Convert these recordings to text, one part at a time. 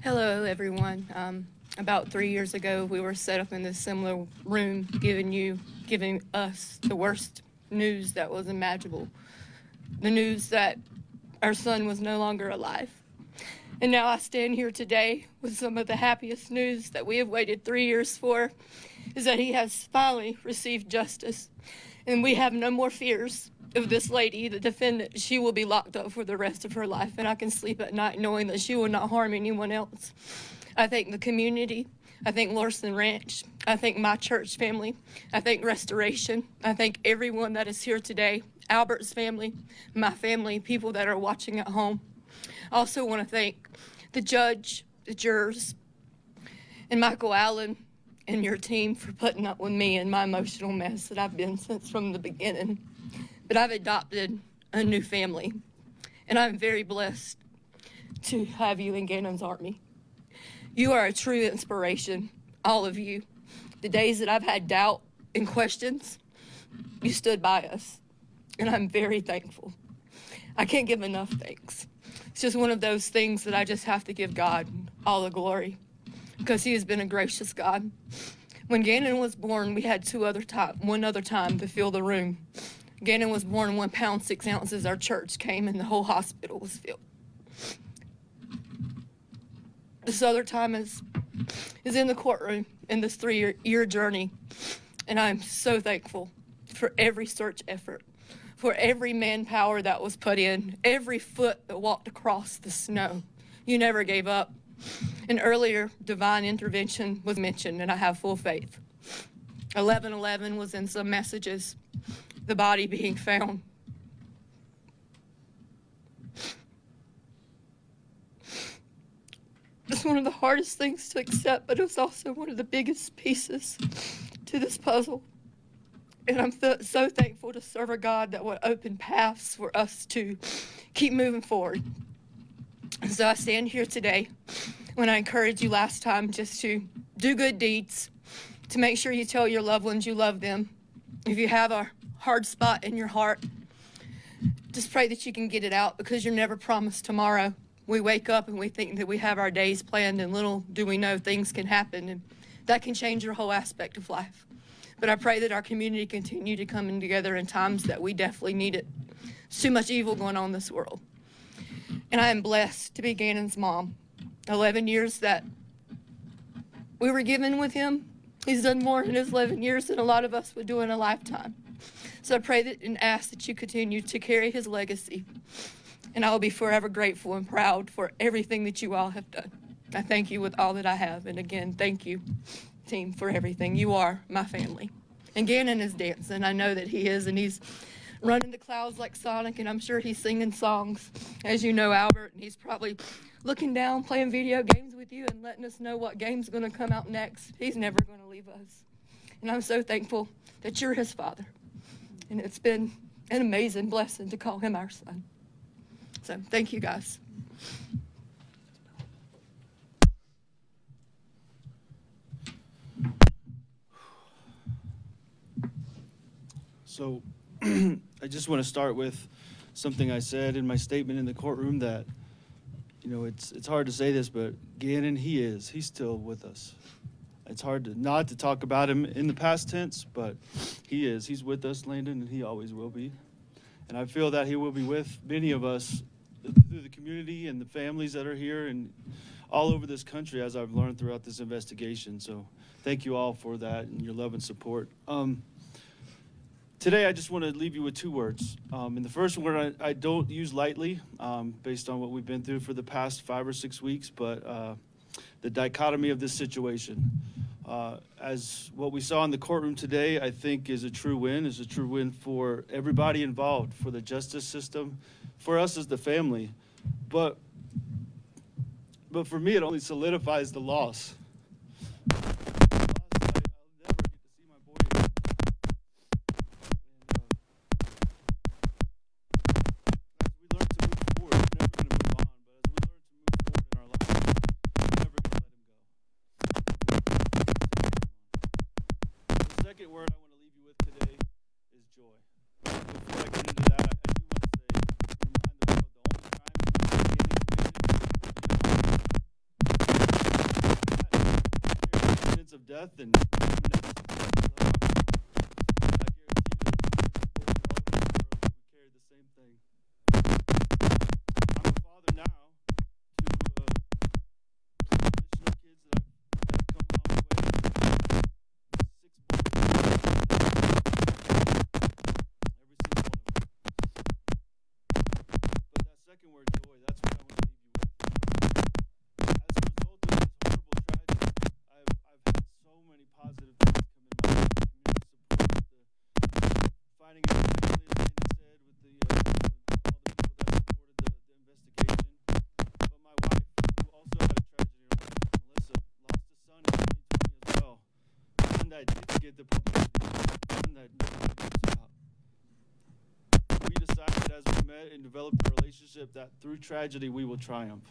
Hello, everyone. About 3 years ago, we were set up in this similar room, giving us the worst news that was imaginable. The news that our son was no longer alive. And now I stand here today with some of the happiest news that we have waited 3 years for, is that he has finally received justice. And we have no more fears of this lady, the defendant. She will be locked up for the rest of her life, and I can sleep at night knowing that she will not harm anyone else. I thank the community. I thank Larson Ranch. I thank my church family. I thank Restoration. I thank everyone that is here today, Albert's family, my family, people that are watching at home. I also want to thank the judge, the jurors, and Michael Allen and your team for putting up with me and my emotional mess that I've been since from the beginning. But I've adopted a new family, and I'm very blessed to have you in Gannon's Army. You are a true inspiration, all of you. The days that I've had doubt and questions, you stood by us, and I'm very thankful. I can't give enough thanks. It's just one of those things that I just have to give God all the glory, because he has been a gracious God. When Gannon was born, we had one other time to fill the room. Gannon was born 1 pound 6 ounces. Our church came and the whole hospital was filled. This other time is in the courtroom in this 3-year journey, and I'm so thankful for every search effort, for every manpower that was put in, every foot that walked across the snow. You never gave up. And earlier, divine intervention was mentioned, and I have full faith. 11:11 was in some messages, the body being found. It's one of the hardest things to accept, but it was also one of the biggest pieces to this puzzle. And I'm so thankful to serve a God that would open paths for us to keep moving forward. So I stand here today when I encouraged you last time just to do good deeds, to make sure you tell your loved ones you love them. If you have a hard spot in your heart, just pray that you can get it out, because you're never promised tomorrow. We wake up and we think that we have our days planned, and little do we know things can happen, and that can change your whole aspect of life. But I pray that our community continue to come in together in times that we definitely need it. There's too much evil going on in this world. And I am blessed to be Gannon's mom. 11 years that we were given with him, he's done more in his 11 years than a lot of us would do in a lifetime. So I pray that and ask that you continue to carry his legacy. And I will be forever grateful and proud for everything that you all have done. I thank you with all that I have. And again, thank you, team, for everything. You are my family. And Gannon is dancing. I know that he is, and he's running the clouds like Sonic, and I'm sure he's singing songs, as you know, Albert, and he's probably looking down, playing video games with you and letting us know what game's going to come out next. He's never going to leave us. And I'm so thankful that you're his father. And it's been an amazing blessing to call him our son. So thank you, guys. So I just want to start with something I said in my statement in the courtroom that, it's hard to say this, but Gannon, he's still with us. It's hard to not to talk about him in the past tense, but he is. He's with us, Landon, and he always will be. And I feel that he will be with many of us through the community and the families that are here and all over this country, as I've learned throughout this investigation. So thank you all for that and your love and support. Today, I just want to leave you with 2 words. And the first word I don't use lightly, based on what we've been through for the past 5 or 6 weeks, but the dichotomy of this situation. As what we saw in the courtroom today, I think is a true win for everybody involved, for the justice system, for us as the family. But for me, it only solidifies the loss. Second word I want to leave you with today is joy. Before I get into that, I do want to say, remind the world, the only time you can get anything death and imminent. I guarantee there's people in all over the world who would carry the same thing. I'm a father now to additional kids that have come along the way. 6 boys. Every single one of them. But that second word, joy, that's what I want to leave you with. As a result of this horrible tragedy, I've had so many positive things come in my life. Community support, the finding out eventually, as Dana said, with the all the people that supported the investigation. But my wife, who also had a tragedy in her life, Melissa, lost a son in 2020 as well. One that didn't get the publicity, one that nobody knows about. We decided as we met and developed a relationship that through tragedy we will triumph.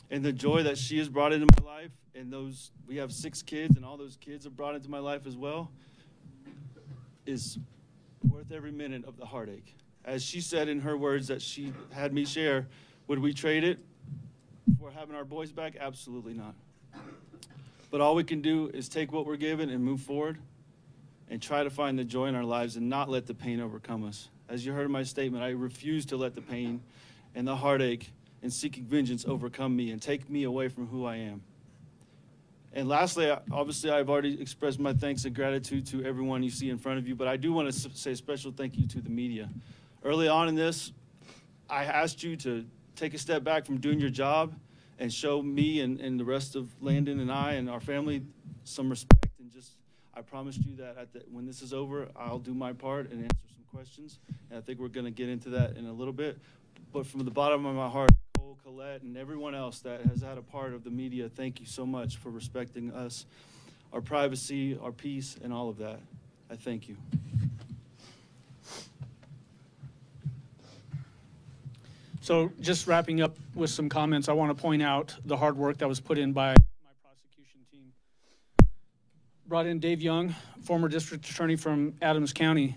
And the joy that she has brought into my life, and we have 6 kids, and all those kids have brought into my life as well, is worth every minute of the heartache. As she said in her words that she had me share, would we trade it for having our boys back? Absolutely not. But all we can do is take what we're given and move forward and try to find the joy in our lives and not let the pain overcome us. As you heard in my statement, I refuse to let the pain and the heartache and seeking vengeance overcome me and take me away from who I am. And lastly, obviously, I've already expressed my thanks and gratitude to everyone you see in front of you, but I do want to say a special thank you to the media. Early on in this, I asked you to take a step back from doing your job and show me and the rest of Landon and I and our family some respect, and just, I promised you that when this is over, I'll do my part and answer some questions, and I think we're going to get into that in a little bit. But from the bottom of my heart, Nicole, Colette, and everyone else that has had a part of the media, thank you so much for respecting us, our privacy, our peace, and all of that. I thank you. So just wrapping up with some comments, I want to point out the hard work that was put in by my prosecution team. Brought in Dave Young, former district attorney from Adams County.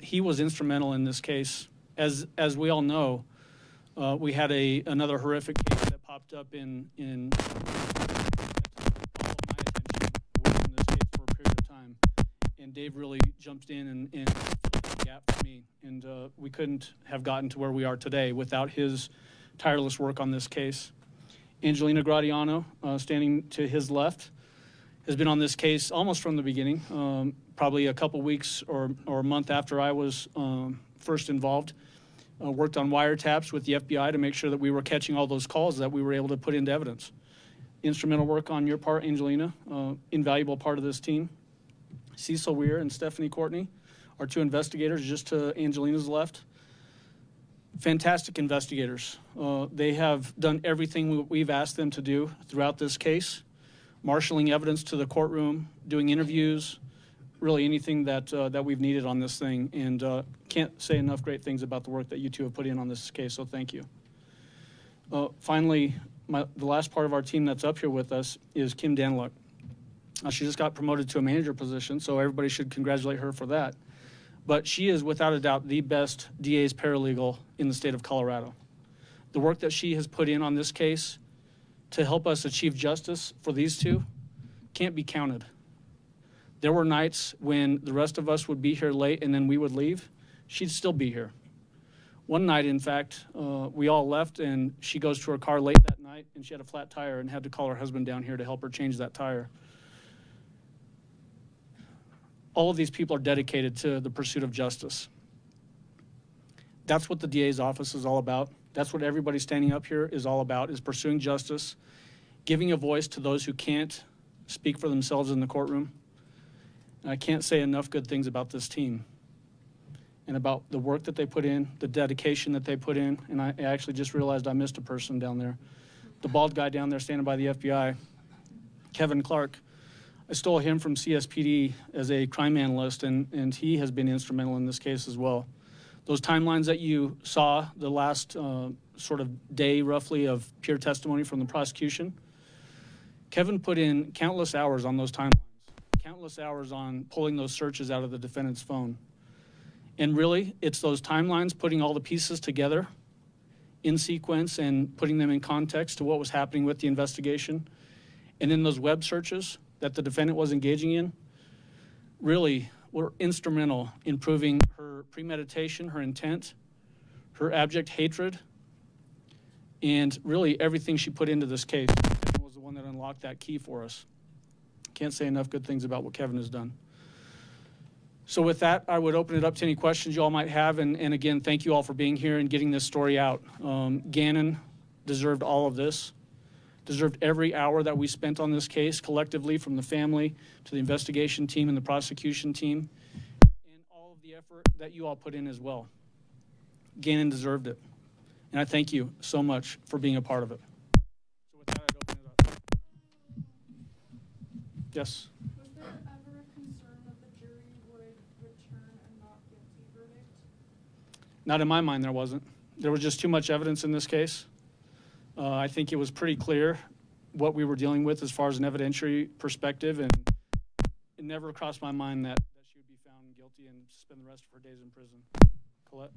He was instrumental in this case. As we all know, we had another horrific case that popped up in away from this case for a period of time, and Dave really jumped in and filled the gap for me, and we couldn't have gotten to where we are today without his tireless work on this case. Angelina Gratiano, standing to his left, has been on this case almost from the beginning, probably a couple weeks or a month after I was first involved. Worked on wiretaps with the FBI to make sure that we were catching all those calls that we were able to put into evidence. Instrumental work on your part, Angelina, invaluable part of this team. Cecil Weir and Stephanie Courtney, our 2 investigators just to Angelina's left. Fantastic investigators. They have done everything we've asked them to do throughout this case, marshaling evidence to the courtroom, doing interviews, really anything that we've needed on this thing, and can't say enough great things about the work that you 2 have put in on this case, so thank you. Finally, the last part of our team that's up here with us is Kim Danluck. She just got promoted to a manager position, so everybody should congratulate her for that. But she is, without a doubt, the best DA's paralegal in the state of Colorado. The work that she has put in on this case to help us achieve justice for these 2 can't be counted. There were nights when the rest of us would be here late and then we would leave. She'd still be here. One night, in fact, we all left and she goes to her car late that night and she had a flat tire and had to call her husband down here to help her change that tire. All of these people are dedicated to the pursuit of justice. That's what the DA's office is all about. That's what everybody standing up here is all about, is pursuing justice, giving a voice to those who can't speak for themselves in the courtroom. And I can't say enough good things about this team and about the work that they put in, the dedication that they put in. And I actually just realized I missed a person down there. The bald guy down there standing by the FBI, Kevin Clark. I stole him from CSPD as a crime analyst, and he has been instrumental in this case as well. Those timelines that you saw, the last sort of day roughly of pure testimony from the prosecution, Kevin put in countless hours on those timelines, countless hours on pulling those searches out of the defendant's phone. And really, it's those timelines, putting all the pieces together in sequence and putting them in context to what was happening with the investigation. And then those web searches, that the defendant was engaging in really were instrumental in proving her premeditation, her intent, her abject hatred, and really everything she put into this case. Kevin was the one that unlocked that key for us. Can't say enough good things about what Kevin has done. So with that, I would open it up to any questions you all might have. And again, thank you all for being here and getting this story out. Gannon deserved all of this, deserved every hour that we spent on this case collectively, from the family to the investigation team and the prosecution team, and all of the effort that you all put in as well. Gannon deserved it. And I thank you so much for being a part of it. So with that, I'd open it up. Yes? Was there ever a concern that the jury would return a not guilty verdict? Not in my mind, there wasn't. There was just too much evidence in this case. I think it was pretty clear what we were dealing with as far as an evidentiary perspective, and it never crossed my mind that she would be found guilty and spend the rest of her days in prison. Colette?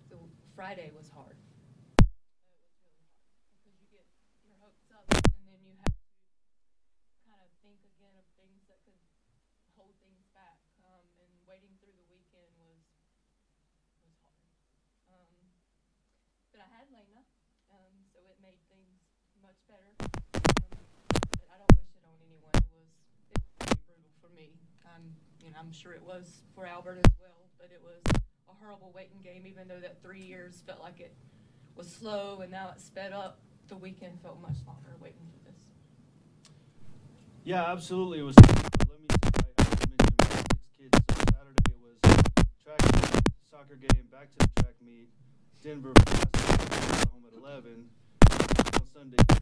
So Friday was hard. It was really hard because you get your hopes up and then you have to kind of think again of things that could hold things back. And waiting through the weekend was hard. But I had Lena, so it made things much better. But I don't wish it on anyone. It was really brutal for me. I'm sure it was for Albert as well, but it was a horrible waiting game, even though that 3 years felt like it was slow and now it's sped up. The weekend felt much longer waiting for this. Yeah, absolutely. It was tough, but let me I mentioned we had 6 kids. So Saturday it was track meet, soccer game, back to the track meet, Denver, home at 11. On Sunday, so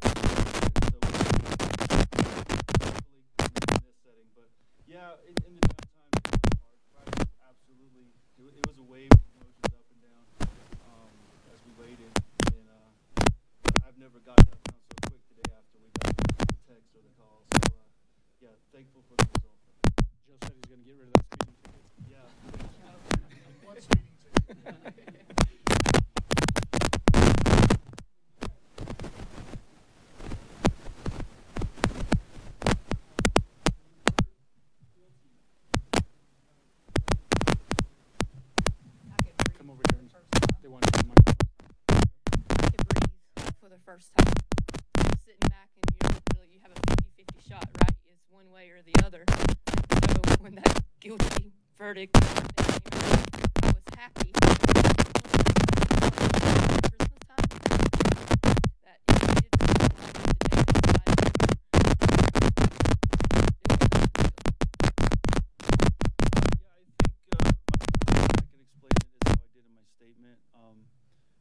hopefully in this setting. But yeah, in the downtime it was hard. Friday was absolutely, it was a wave of emotions up and down as we waited. And I've never gotten that down so quick today after we got the text or the call. So yeah, thankful for the result. Joe said he's going to get rid of that speeding ticket. Yeah. One speeding ticket. Come over here and they want to come on. I could breathe for the first time. Sitting back and you have a 50-50 shot, right? It's one way or the other. So when that guilty verdict came out, I was happy. Christmas time, that you did something the day that decided Yeah, I think I can explain it as how I did in my statement.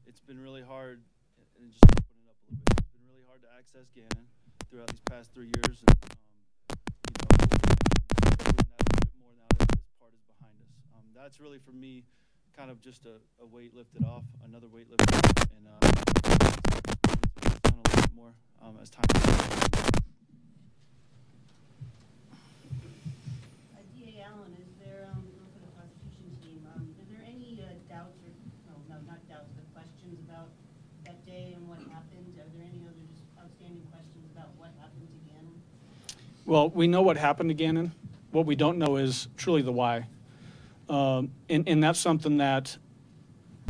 It's been really hard, and just open it up a little bit. It's been really hard to access Gannon throughout these past 3 years, and hopefully I can doing that a little bit more now that this part is behind us. That's really for me, kind of just a weight lifted off, another weight lifted off, and it's done a little bit more as time goes on. DA Allen, is there, for the prosecution team, is there any doubts or, no, not doubts, but questions about that day and what happened? Are there any other just outstanding questions about what happened to Gannon? Well, we know what happened to Gannon. What we don't know is truly the why. And that's something that